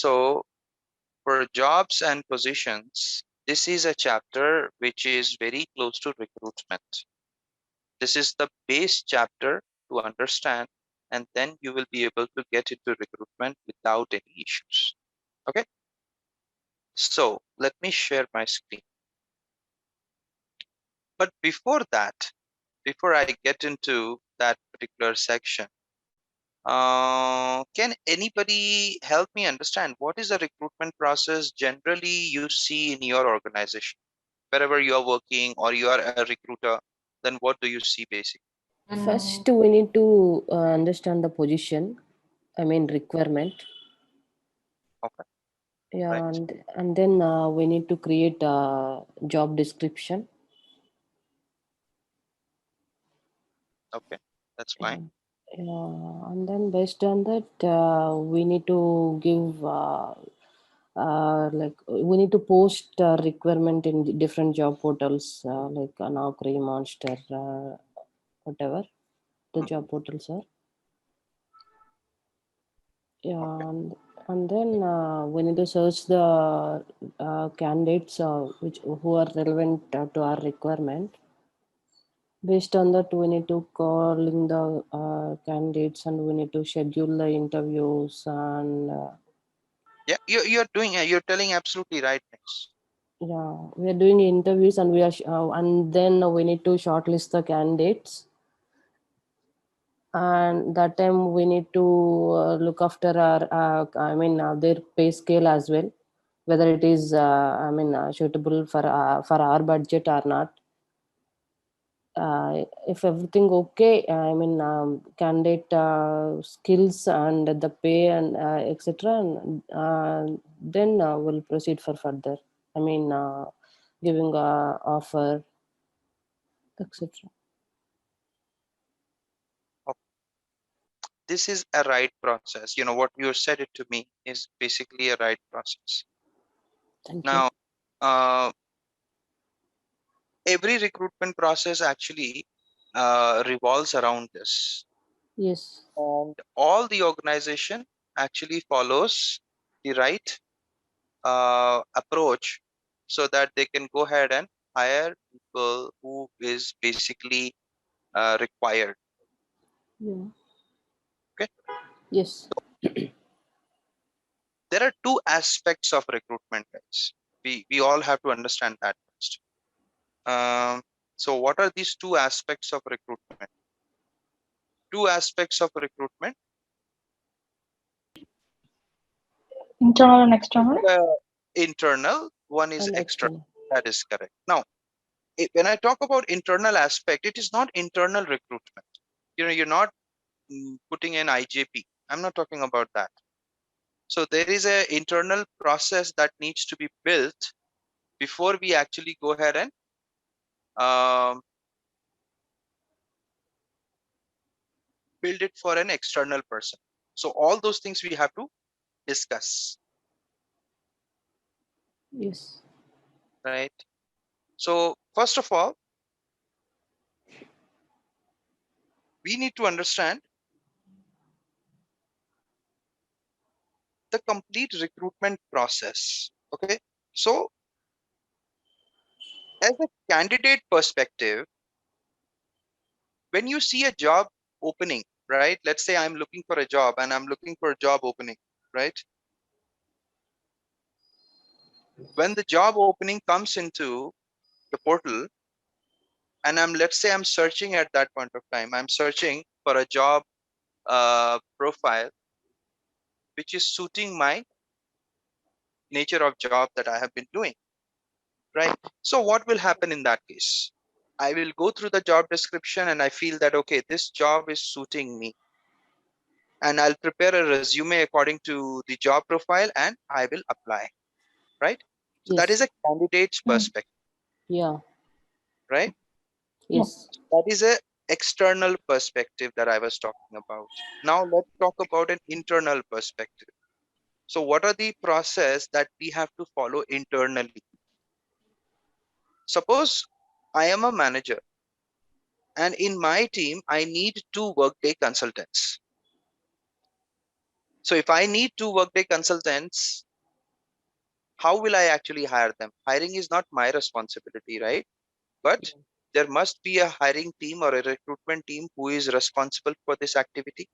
So for jobs and positions, this is a chapter which is very close to recruitment. This is the base chapter to understand, and then you will be able to get into recruitment without any issues. Okay. So let me share my screen. But before that, before I get into that particular section, can anybody help me understand what is the recruitment process generally you see in your organization? Wherever you are working or you are a recruiter, then what do you see basically? First, we need to understand the position, I mean requirement. Okay, right. Yeah, and then we need to create a job description. Okay, that's Yeah, fine. yeah, and then based on that, we need to give like we need to post requirement in different job portals like Naukri, Monster, whatever the Mhm. job portals are. Okay, Yeah, and then we need to search the candidates which who are relevant to our requirement. Based on that, we need to call in the candidates and we need to schedule the interviews and yeah, you're doing you're telling absolutely right things. yeah, we are doing interviews and we are and then we need to shortlist the candidates. And that time we need to look after our their pay scale as well, whether it is suitable for our budget or not. If everything okay, candidate skills and the pay and etc, then we'll proceed for further, giving a offer, etc. Okay. This is a right process. You know what you said it to me is basically a right process. Thank you. Now, every recruitment process actually revolves around this, Yes. and all the organization actually follows the right approach so that they can go ahead and hire people who is basically required. Yeah. Okay, Yes. there are two aspects of recruitment, guys. We all have to understand that first. So what are these two aspects of recruitment? Two aspects of recruitment. Internal and external. Internal, one is And external. external. That is correct. Now, when I talk about internal aspect, it is not internal recruitment. You're not putting an IJP. I'm not talking about that. So there is a internal process that needs to be built before we actually go ahead and um, build it for an external person. So all those things we have to discuss, Yes. right? So first of all, we need to understand the complete recruitment process. Okay. So as a candidate perspective, when you see a job opening, right? Let's say I'm looking for a job and I'm looking for a job opening, right? When the job opening comes into the portal and let's say I'm searching at that point of time, I'm searching for a job profile which is suiting my nature of job that I have been doing, right? So what will happen in that case? I will go through the job description and I feel that, okay, this job is suiting me, and I'll prepare a resume according to the job profile and I will apply, right? So that is Yes. a candidate's perspective, Yeah. right? Yeah. Yes. That is a external perspective that I was talking about. Now let's talk about an internal perspective. So what are the process that we have to follow internally? Suppose I am a manager and in my team I need two Workday consultants. So if I need two Workday consultants, how will I actually hire them? Hiring is not my responsibility, right? But there must be a hiring team or a recruitment team who is responsible for this activity.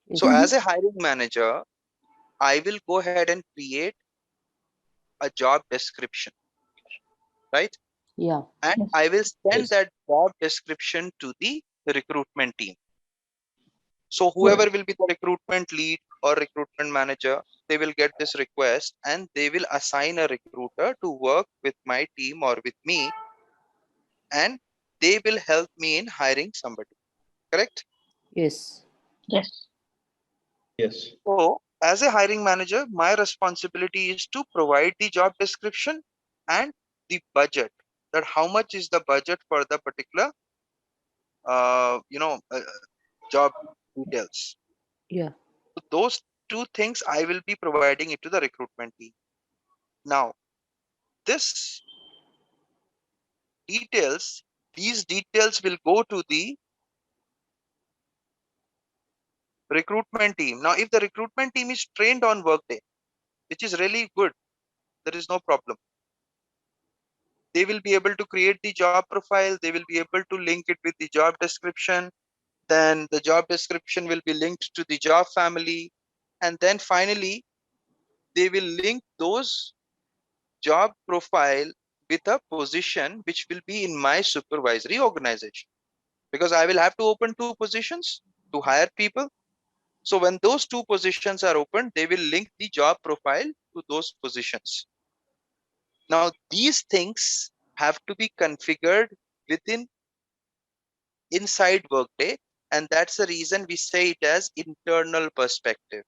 Yes. So as a hiring manager, I will go ahead and create a job description, right? Yeah. And Yes. I will send Yes. that job description to the recruitment team. So Right. whoever will be the recruitment lead or recruitment manager, they will get this request and they will assign a recruiter to work with my team or with me, and they will help me in hiring somebody. Correct? Yes. Yes. Yes. So as a hiring manager, my responsibility is to provide the job description and the budget. That how much is the budget for the particular job details. Yeah. So those two things I will be providing it to the recruitment team. Now, this details, these details will go to the recruitment team. Now, if the recruitment team is trained on Workday, which is really good, there is no problem. They will be able to create the job profile. They will be able to link it with the job description. Then the job description will be linked to the job family. And then finally, they will link those job profile with a position which will be in my supervisory organization, because I will have to open two positions to hire people. So when those two positions are open, they will link the job profile to those positions. Now these things have to be configured within inside Workday, and that's the reason we say it as internal perspective.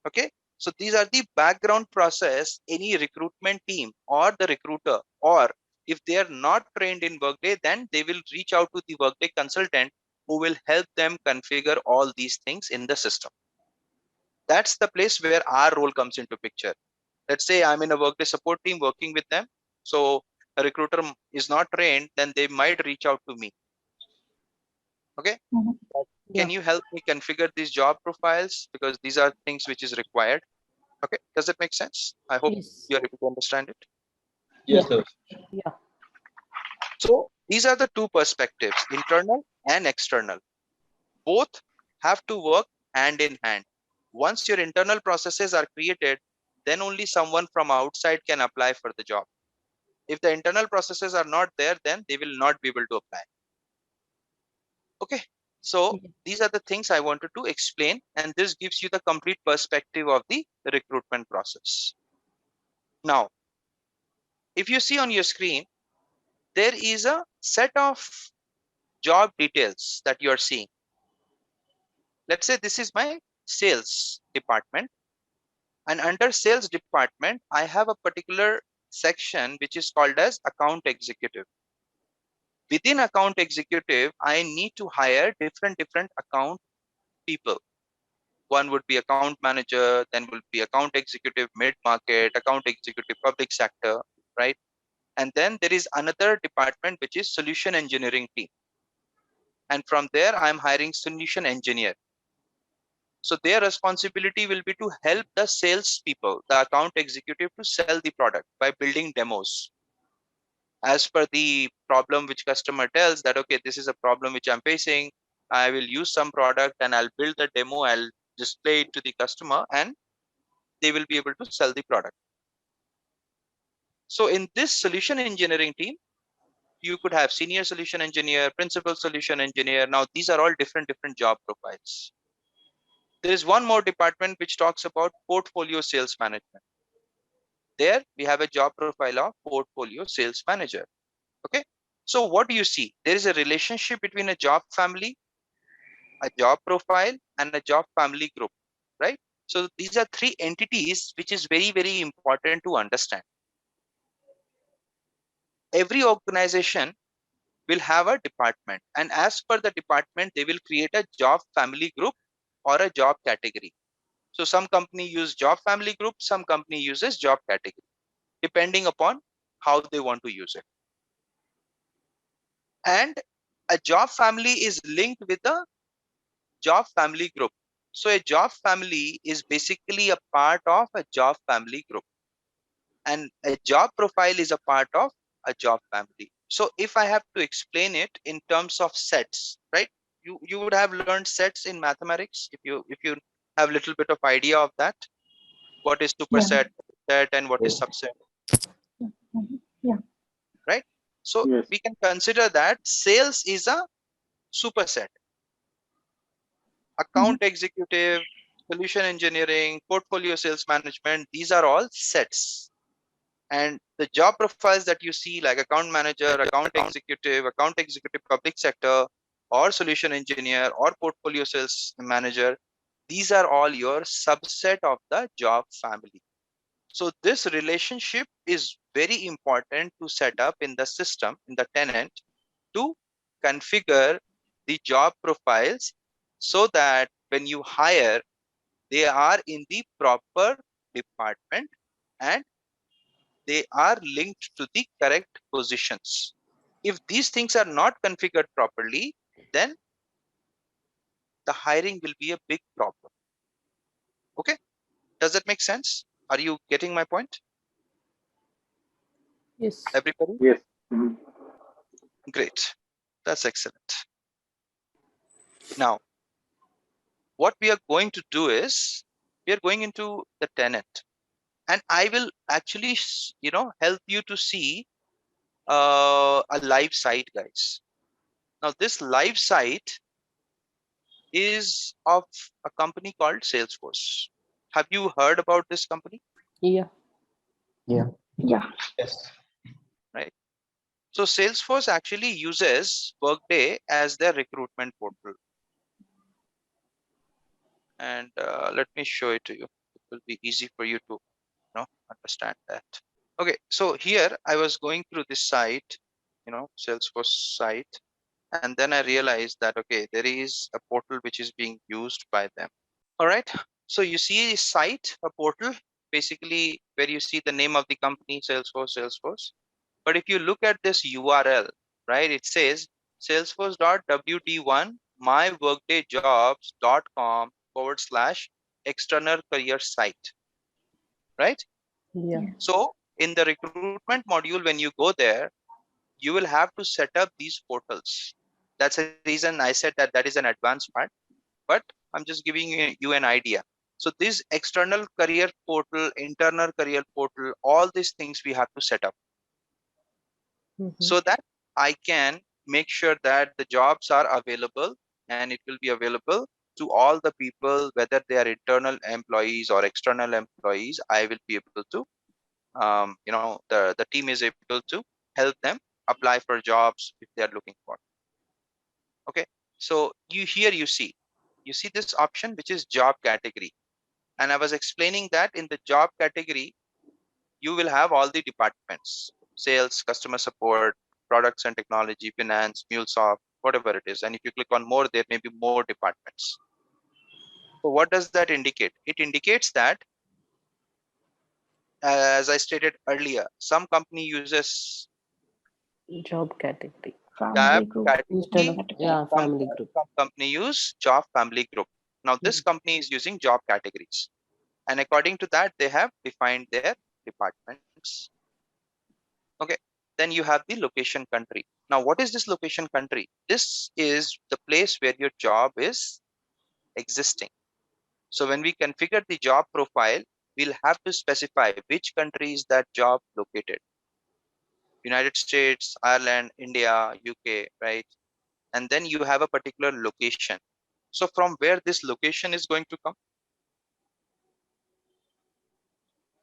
Okay, so these are the background process any recruitment team or the recruiter, or if they are not trained in Workday, then they will reach out to the Workday consultant who will help them configure all these things in the system. That's the place where our role comes into picture. Let's say I'm in a Workday support team working with them, so a recruiter is not trained, then they might reach out to me. Okay, Mhm. can Yeah. you help me configure these job profiles, because these are things which is required. Okay, does that make sense? I hope Yes. you're able to understand it. Yes, Yes. sir. Yeah. So these are the two perspectives, internal and external. Both have to work hand in hand. Once your internal processes are created, then only someone from outside can apply for the job. If the internal processes are not there, then they will not be able to apply. Okay, so Yeah. these are the things I wanted to explain, and this gives you the complete perspective of the recruitment process. Now, if you see on your screen, there is a set of job details that you are seeing. Let's say this is my sales department, and under sales department, I have a particular section which is called as account executive. Within account executive, I need to hire different account people. One would be account manager, then will be account executive mid market, account executive public sector, right? And then there is another department which is solution engineering team. And from there, I'm hiring solution engineer. So their responsibility will be to help the sales people, the account executive, to sell the product by building demos. As per the problem which customer tells that, okay, this is a problem which I'm facing, I will use some product and I'll build the demo, I'll display it to the customer, and they will be able to sell the product. So in this solution engineering team, you could have senior solution engineer, principal solution engineer. Now these are all different job profiles. There is one more department which talks about portfolio sales management. There we have a job profile of portfolio sales manager. Okay, so what do you see? There is a relationship between a job family, a job profile, and a job family group, right? So these are three entities which is very important to understand. Every organization will have a department, and as per the department, they will create a job family group or a job category. So some company use job family group, some company uses job category, depending upon how they want to use it. And a job family is linked with a job family group. So a job family is basically a part of a job family group, and a job profile is a part of a job family. So if I have to explain it in terms of sets, right? You would have learned sets in mathematics if you have little bit of idea of that. What is Yeah. superset, set, and what is subset, Mhm. Yeah. right? So Yes. we can consider that sales is a superset. Account executive, solution engineering, portfolio sales management, these are all sets. And the job profiles that you see, like account manager, account executive public sector, or solution engineer, or portfolio sales manager, these are all your subset of the job family. So this relationship is very important to set up in the system, in the tenant, to configure the job profiles so that when you hire, they are in the proper department and they are linked to the correct positions. If these things are not configured properly, then the hiring will be a big problem. Okay, does that make sense? Are you getting my point, Yes. everybody? Yes. Mhm. Great, that's excellent. Now what we are going to do is we are going into the tenant, and I will actually help you to see a live site, guys. Now this live site is of a company called Salesforce. Have you heard about this company? Yeah. Yeah. Yeah. Yes. Right. So Salesforce actually uses Workday as their recruitment portal. And let me show it to you. It will be easy for you to understand that. Okay, so here I was going through this site, Salesforce site, and then I realized that, okay, there is a portal which is being used by them. All right. So you see a site, a portal, basically where you see the name of the company, Salesforce. But if you look at this URL, right, it says salesforce.wd1 myworkdayjobs.com/external career site, right? Yeah. Yeah. So in the recruitment module, when you go there, you will have to set up these portals. That's the reason I said that that is an advanced part, but I'm just giving you an idea. So this external career portal, internal career portal, all these things we have to set up Mm-hmm. so that I can make sure that the jobs are available and it will be available to all the people, whether they are internal employees or external employees. I will be able to, the team is able to help them apply for jobs if they are looking for. Okay. So you see this option, which is job category. And I was explaining that in the job category, you will have all the departments: sales, customer support, products and technology, finance, MuleSoft, whatever it is. And if you click on more, there may be more departments. So what does that indicate? It indicates that, as I stated earlier, some company uses Job category. tab Family group. Instead of, category, and yeah, family group. some company use job family group. Now this Mm. company is using job categories, and according to that, they have defined their departments. Okay. Then you have the location country. Now, what is this location country? This is the place where your job is existing. So when we configure the job profile, we'll have to specify which country is that job located. United States, Ireland, India, UK, right? And then you have a particular location. So from where this location is going to come?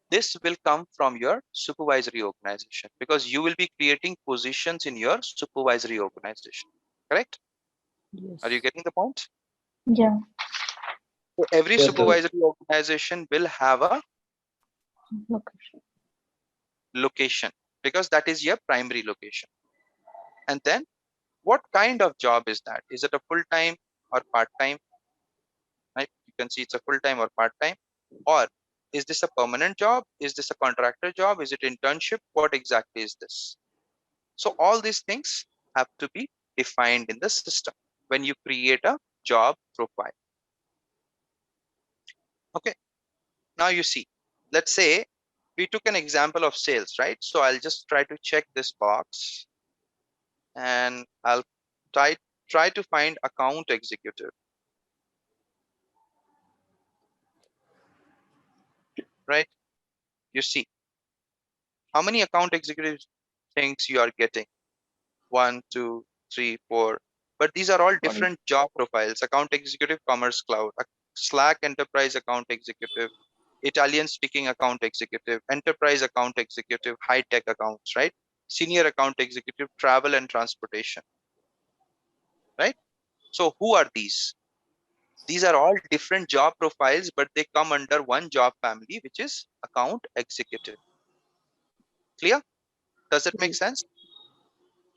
This will come from your supervisory organization, because you will be creating positions in your supervisory organization. Correct? Are you Yes. getting the point? Yeah. So every Yes, sir. supervisory organization will have a Location. location, because that is your primary location. And then what kind of job is that? Is it a full-time or part-time? Right? You can see it's a full-time or part-time. Or is this a permanent job? Is this a contractor job? Is it internship? What exactly is this? So all these things have to be defined in the system when you create a job profile. Okay. Now you see, let's say we took an example of sales, right? So I'll just try to check this box and I'll try to find account executive, right? You see how many account executive things you are getting. 1, 2, 3, 4. But these are all Sorry. different job profiles. Account executive, commerce cloud, Slack enterprise account executive, Italian speaking account executive, enterprise account executive, high tech accounts, right? Senior account executive, travel and transportation, right? So who are these? These are all different job profiles, but they come under one job family, which is account executive. Clear? Does it make sense?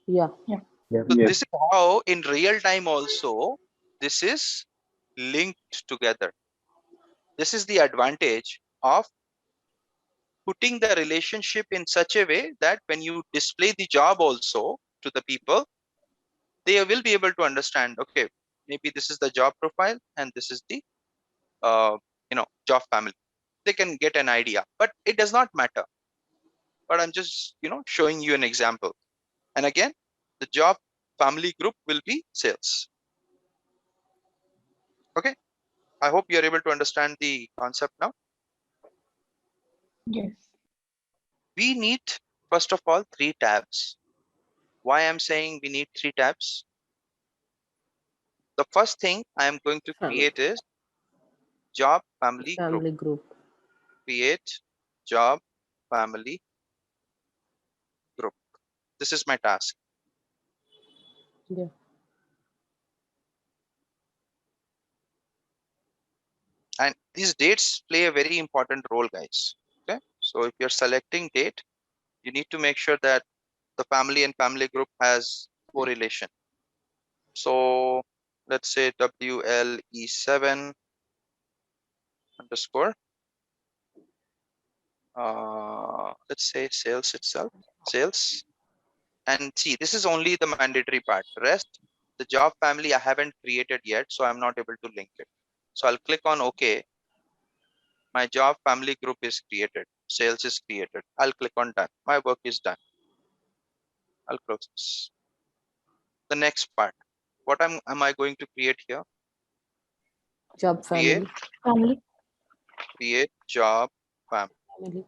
Yeah. Yeah. So Yes. this is how in real time also this is linked together. This is the advantage of putting the relationship in such a way that when you display the job also to the people, they will be able to understand, okay, maybe this is the job profile and this is the uh, job family. They can get an idea, but it does not matter. But I'm just showing you an example. And again, the job family group will be sales. Okay, I hope you're able to understand the concept now. Yes. We need, first of all, 3 tabs. Why I'm saying we need 3 tabs? The first thing I am going to Family. create is job family group. Family group. Create job family group. This is my task. Yeah. And these dates play a very important role, guys. Okay. So if you're selecting date, you need to make sure that the family and family group has correlation. So let's say WLE7 underscore. Let's say sales itself, sales. And see, this is only the mandatory part. Rest, the job family I haven't created yet, so I'm not able to link it. So I'll click on OK. My job family group is created. Sales is created. I'll click on done. My work is done. I'll close this. The next part. What am I going to create here? Job Create, family. Family. create job family. Family.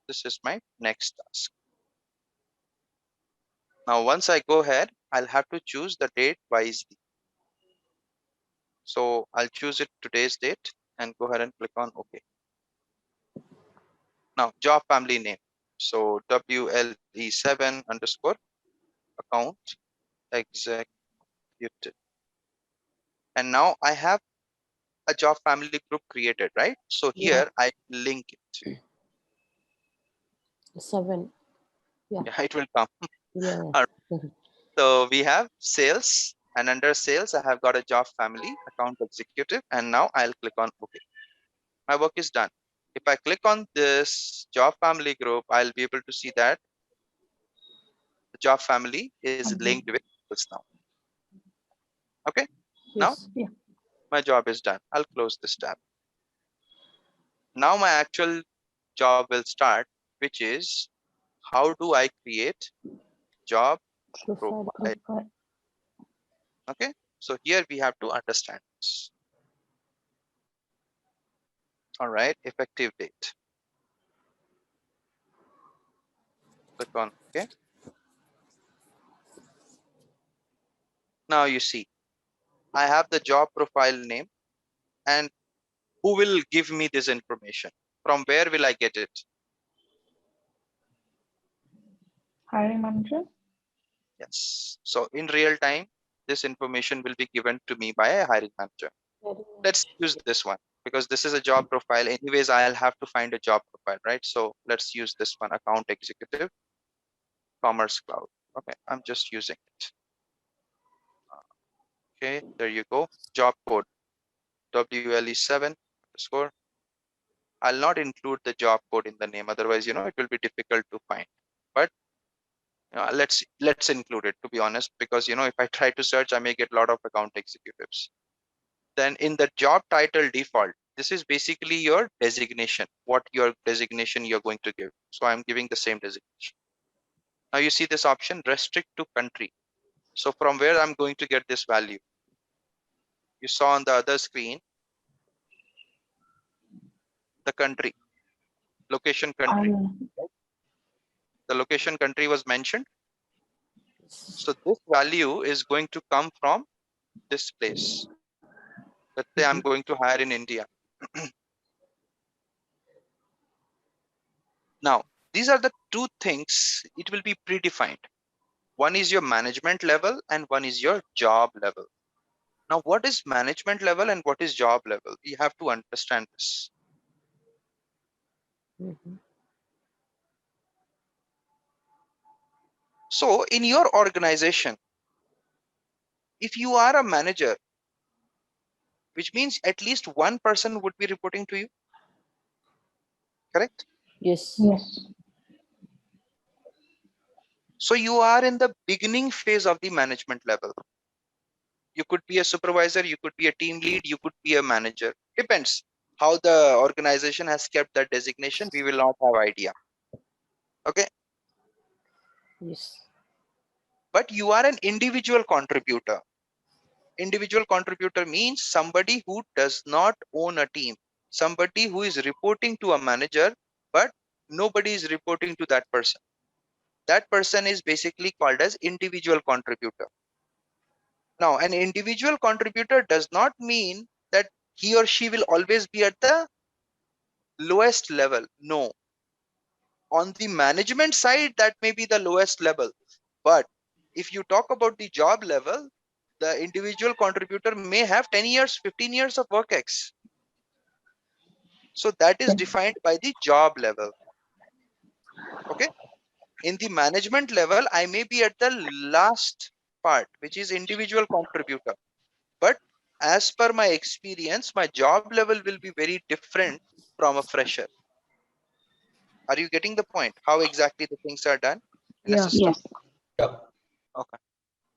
This is my next task. Now, once I go ahead, I'll have to choose the date wisely. So I'll choose it today's date and go ahead and click on OK. Now, job family name. So WLE7 underscore account executive. And now I have a job family group created, right? So Yeah. here I link it. 7. Yeah. Yeah, it will come. Yeah. All right. So we have sales, and under sales, I have got a job family, account executive, and now I'll click on OK. My work is done. If I click on this job family group, I'll be able to see that the job family is linked with this now. Okay. Now Yes. Yeah. my job is done. I'll close this tab. Now my actual job will start, which is how do I create job Profile. profile? Profile. Okay. So here we have to understand this. All right. Effective date. Click on OK. Now you see, I have the job profile name, and who will give me this information? From where will I get it? Hiring manager. Yes. So in real time, this information will be given to me by a hiring manager. Let's use this one because this is a job profile. Anyways, I'll have to find a job profile, right? So let's use this one, account executive, commerce cloud. Okay, I'm just using it. Okay, there you go. Job code WLE7 underscore. I'll not include the job code in the name, otherwise, it will be difficult to find. But let's include it, to be honest, because if I try to search, I may get a lot of account executives. Then in the job title default, this is basically your designation, what your designation you're going to give. So I'm giving the same designation. Now you see this option, restrict to country. So from where I'm going to get this value? You saw on the other screen, the country, location country. Um, The location country was mentioned. So this value is going to come from this place. Let's say I'm going to hire in India. Now, these are the two things, it will be predefined. One is your management level and one is your job level. Now, what is management level and what is job level? You have to understand this. Mhm. So in your organization, if you are a manager, which means at least one person would be reporting to you, correct? Yes. yes. So you are in the beginning phase of the management level. You could be a supervisor, you could be a team lead, you could be a manager. Depends how the organization has kept that designation. We will not have idea. Okay. Yes. But you are an individual contributor. Individual contributor means somebody who does not own a team, somebody who is reporting to a manager, but nobody is reporting to that person. That person is basically called as individual contributor. Now, an individual contributor does not mean that he or she will always be at the lowest level. No. On the management side, that may be the lowest level. But if you talk about the job level, the individual contributor may have 10 years, 15 years of work ex. So that is defined by the job level. Okay. In the management level, I may be at the last part, which is individual contributor. But as per my experience, my job level will be very different from a fresher. Are you getting the point? How exactly the things are done in a Yeah. system? Yes. Yeah. Okay.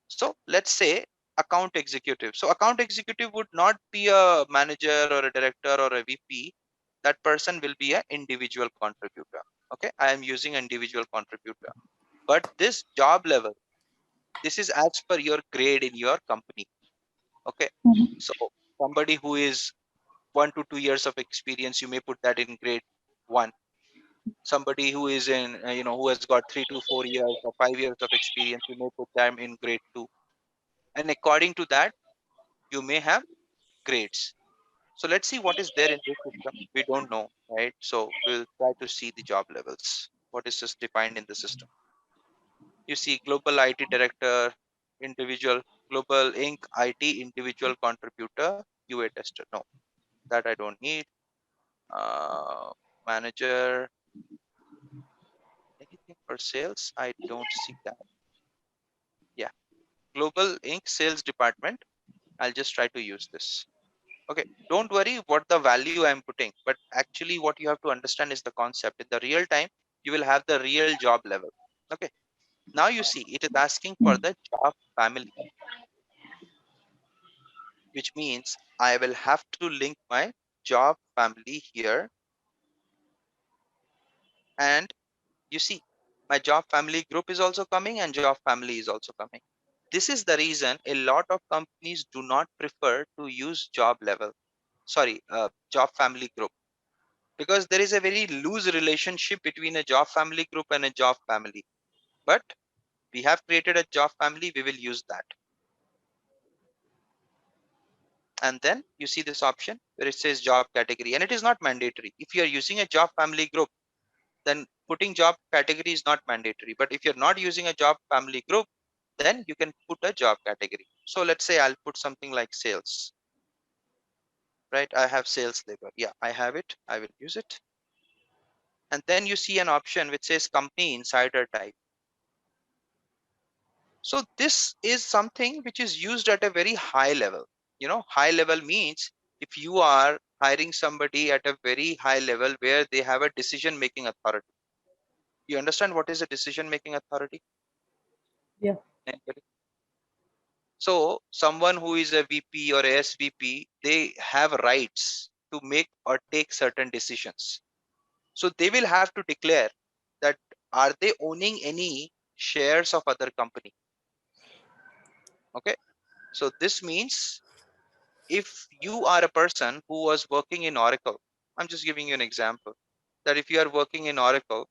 So let's say account executive. So account executive would not be a manager or a director or a VP. That person will be an individual contributor. Okay. I am using individual contributor. But this job level, this is as per your grade in your company. Okay. Mhm. So somebody who is 1 to 2 years of experience, you may put that in grade 1. Somebody who is in who has got 3 to 4 years or 5 years of experience, you may put them in grade 2. And according to that, you may have grades. So let's see what is there in this system. We don't know, right? So we'll try to see the job levels, what is just defined in the system. You see global IT director, individual, global Inc. IT individual contributor, QA tester. No, that I don't need. uh, Manager, anything for sales, I don't see that. Yeah, global Inc. sales department, I'll just try to use this. Okay, don't worry what the value I'm putting, but actually what you have to understand is the concept. In the real time, you will have the real job level. Okay, now you see it is asking for Mm. the job family, which means I will have to link my job family here. And you see, my job family group is also coming and job family is also coming. This is the reason a lot of companies do not prefer to use job family group, because there is a very loose relationship between a job family group and a job family. But we have created a job family, we will use that. And then you see this option where it says job category, and it is not mandatory. If you are using a job family group, then putting job category is not mandatory. But if you're not using a job family group, then you can put a job category. So let's say I'll put something like sales, right? I have sales labor. Yeah, I have it. I will use it. And then you see an option which says company insider type. So this is something which is used at a very high level. High level means if you are hiring somebody at a very high level where they have a decision making authority. You understand what is a decision making authority? Yeah. Anybody? So someone who is a VP or a SVP, they have rights to make or take certain decisions. So they will have to declare that are they owning any shares of other company. Okay. So this means if you are a person who was working in Oracle, I'm just giving you an example, that if you are working in Oracle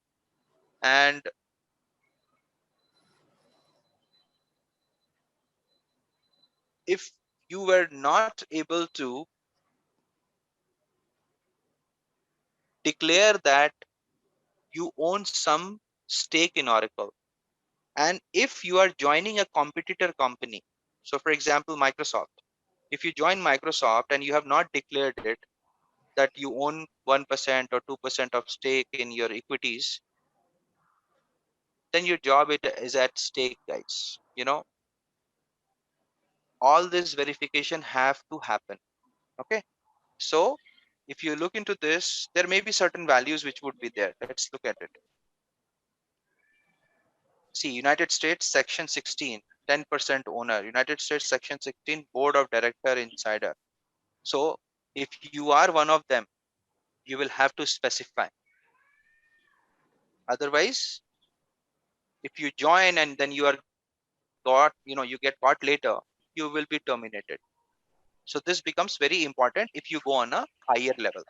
and if you were not able to declare that you own some stake in Oracle, and if you are joining a competitor company, so for example, Microsoft, if you join Microsoft and you have not declared it that you own 1% or 2% of stake in your equities, then your job is at stake, guys. All this verification have to happen. Okay. So if you look into this, there may be certain values which would be there. Let's look at it. See, United States section 16, 10% owner. United States section 16, board of director insider. So if you are one of them, you will have to specify. Otherwise, if you join and then you are got, you get caught later, you will be terminated. So this becomes very important if you go on a higher level.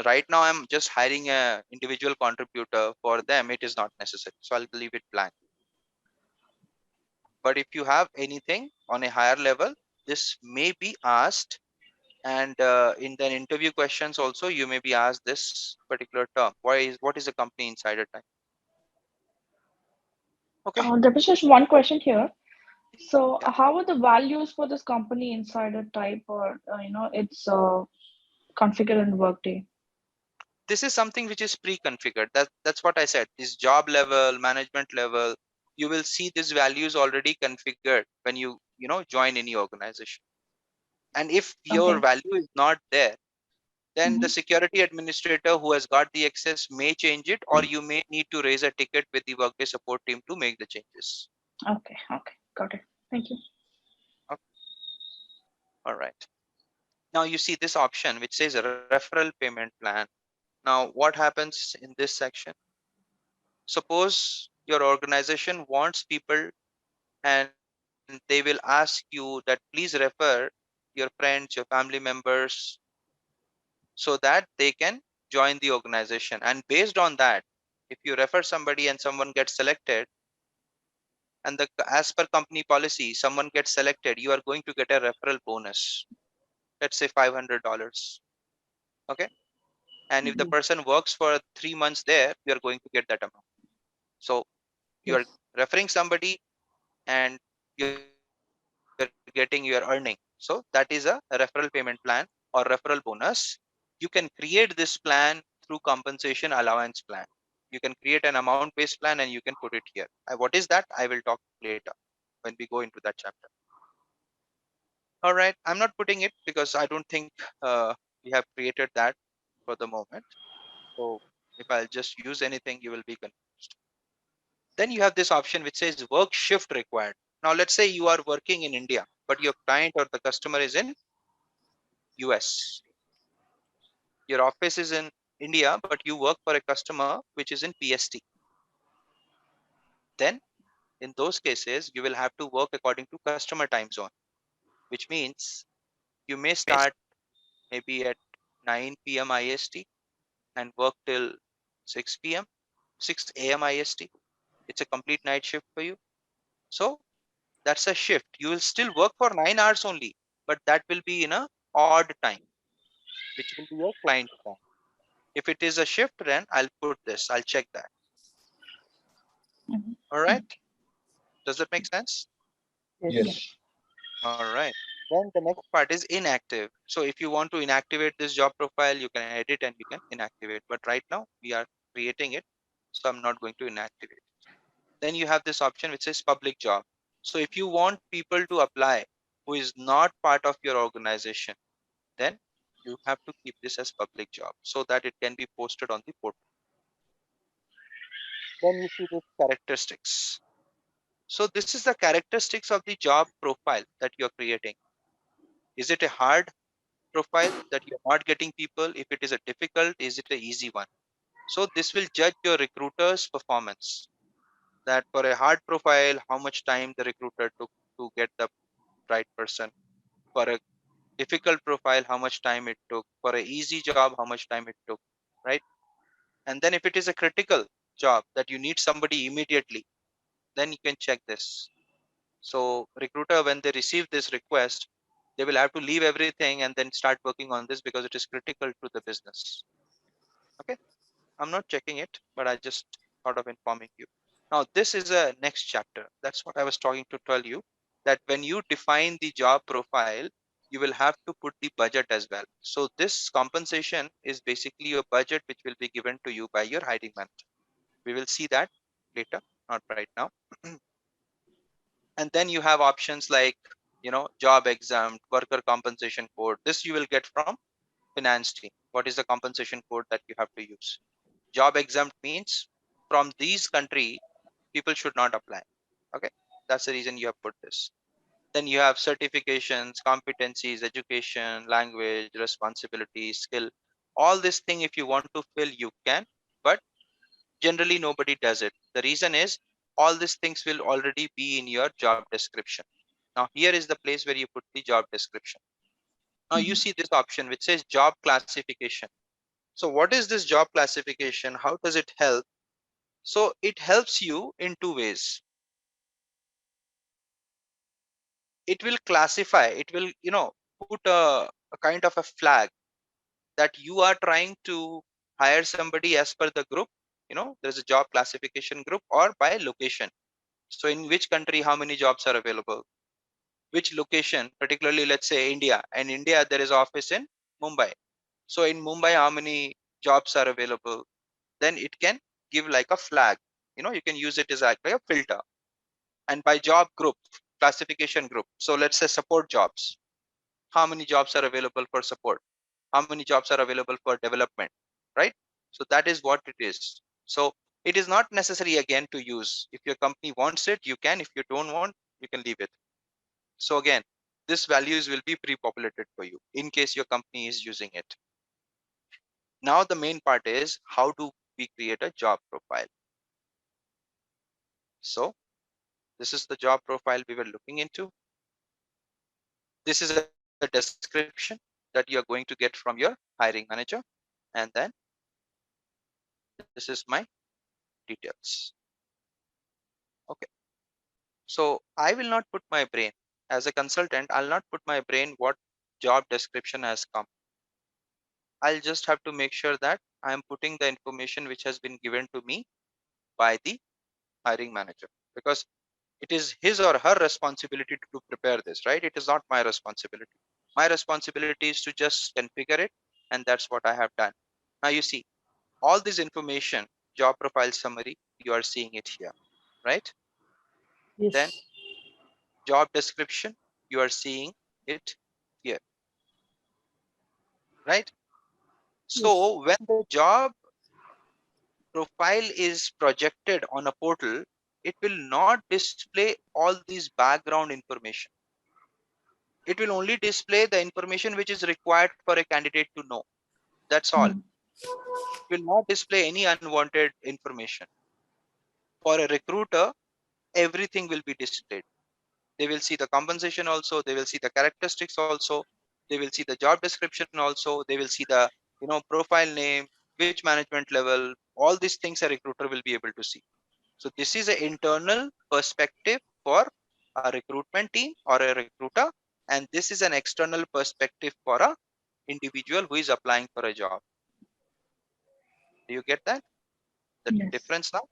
Right now, I'm just hiring a individual contributor. For them, it is not necessary. So I'll leave it blank. But if you have anything on a higher level, this may be asked. And in the interview questions also, you may be asked this particular term. What is a company insider type? Okay. There was just one question here. So, Yeah. how are the values for this company insider type, or it's configured in Workday? This is something which is pre-configured. That's what I said. This job level, management level, you will see these values already configured when you join any organization. And if your Okay. value is not there, then the Hmm. security administrator who has got the access may change it, or you may need to raise a ticket with the Workday support team to make the changes. Okay. Okay. Got it. Thank you. Okay. All right. Now you see this option which says referral payment plan. Now what happens in this section? Suppose your organization wants people and they will ask you that please refer your friends, your family members, so that they can join the organization. And based on that, if you refer somebody and someone gets selected, and as per company policy, someone gets selected, you are going to get a referral bonus. Let's say $500. Okay. And if the Mhm. person works for 3 months there, you are going to get that amount. So you are Yes. referring somebody and you're getting your earning. So that is a referral payment plan or referral bonus. You can create this plan through compensation allowance plan. You can create an amount based plan and you can put it here. What is that? I will talk later when we go into that chapter. All right. I'm not putting it because I don't think we have created that for the moment. So if I'll just use anything, you will be confused. Then you have this option which says work shift required. Now let's say you are working in India, but your client or the customer is in US. Your office is in India, but you work for a customer which is in PST. Then in those cases, you will have to work according to customer time zone, which means you may start maybe at 9 p.m. IST and work till 6 p.m., 6 a.m. IST. It's a complete night shift for you. So that's a shift. You will still work for 9 hours only, but that will be in a odd time, which will be your client time. If it is a shift, then I'll put this. I'll check that. Mhm. All right. Does that make sense? Yes. Yeah. Yes. All right. Then the next part is inactive. So if you want to inactivate this job profile, you can edit and you can inactivate. But right now we are creating it. So I'm not going to inactivate. Then you have this option which says public job. So if you want people to apply who is not part of your organization, then you have to keep this as public job so that it can be posted on the portal. Then you see the characteristics. So this is the characteristics of the job profile that you're creating. Is it a hard profile that you're not getting people? If it is a difficult, is it an easy one? So this will judge your recruiter's performance. That for a hard profile, how much time the recruiter took to get the right person. For a difficult profile, how much time it took. For a easy job, how much time it took, right? And then if it is a critical job that you need somebody immediately, then you can check this. So recruiter, when they receive this request, they will have to leave everything and then start working on this because it is critical to the business. Okay. I'm not checking it, but I just thought of informing you. Now, this is a next chapter. That's what I was talking to tell you, that when you define the job profile, you will have to put the budget as well. So this compensation is basically a budget which will be given to you by your hiring manager. We will see that later, not right now. And then you have options like, job exempt, worker compensation code. This you will get from finance team. What is the compensation code that you have to use? Job exempt means from these country people should not apply. Okay, that's the reason you have put this. Then you have certifications, competencies, education, language, responsibility, skill. All this thing, if you want to fill, you can, but generally nobody does it. The reason is all these things will already be in your job description. Now here is the place where you put the job description. Now you Mhm. see this option which says job classification. So what is this job classification? How does it help? So it helps you in two ways. It will classify, it will, put a kind of a flag that you are trying to hire somebody as per the group. There's a job classification group or by location. So in which country, how many jobs are available? Which location, particularly let's say India. And India, there is office in Mumbai. So in Mumbai, how many jobs are available? Then it can give like a flag. You can use it as like a filter. And by job group, classification group. So let's say support jobs. How many jobs are available for support? How many jobs are available for development? Right? So that is what it is. So it is not necessary again to use. If your company wants it, you can. If you don't want, you can leave it. So again, this values will be pre-populated for you in case your company is using it. Now the main part is how do we create a job profile? So this is the job profile we were looking into. This is a description that you are going to get from your hiring manager. And then this is my details. Okay. So I will not put my brain as a consultant. I'll not put my brain what job description has come. I'll just have to make sure that I am putting the information which has been given to me by the hiring manager, because it is his or her responsibility to prepare this, right? It is not my responsibility. My responsibility is to just configure it, and that's what I have done. Now you see all this information, job profile summary, you are seeing it here, right? Then Yes. job description, you are seeing it here, right? Yes. So when the job profile is projected on a portal, it will not display all these background information. It will only display the information which is required for a candidate to know. That's all. It Mhm. will not display any unwanted information. For a recruiter, everything will be displayed. They will see the compensation also, they will see the characteristics also, they will see the job description also, they will see the profile name, which management level, all these things a recruiter will be able to see. So this is an internal perspective for a recruitment team or a recruiter, and this is an external perspective for a individual who is applying for a job. Do you get that? The Yes. difference now?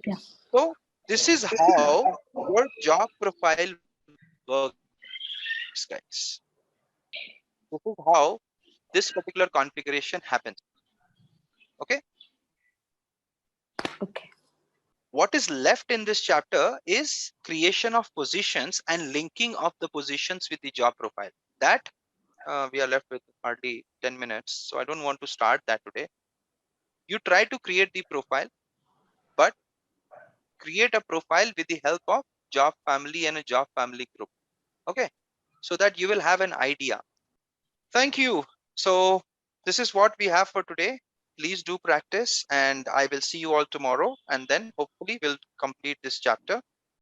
Yeah. So this is how your job profile works, guys. This is how this particular configuration happens. Okay. Okay. What is left in this chapter is creation of positions and linking of the positions with the job profile. That we are left with hardly 10 minutes. So I don't want to start that today. You try to create the profile, but create a profile with the help of job family and a job family group. Okay, so that you will have an idea. Thank you. So this is what we have for today. Please do practice, and I will see you all tomorrow, and then hopefully we'll complete this chapter.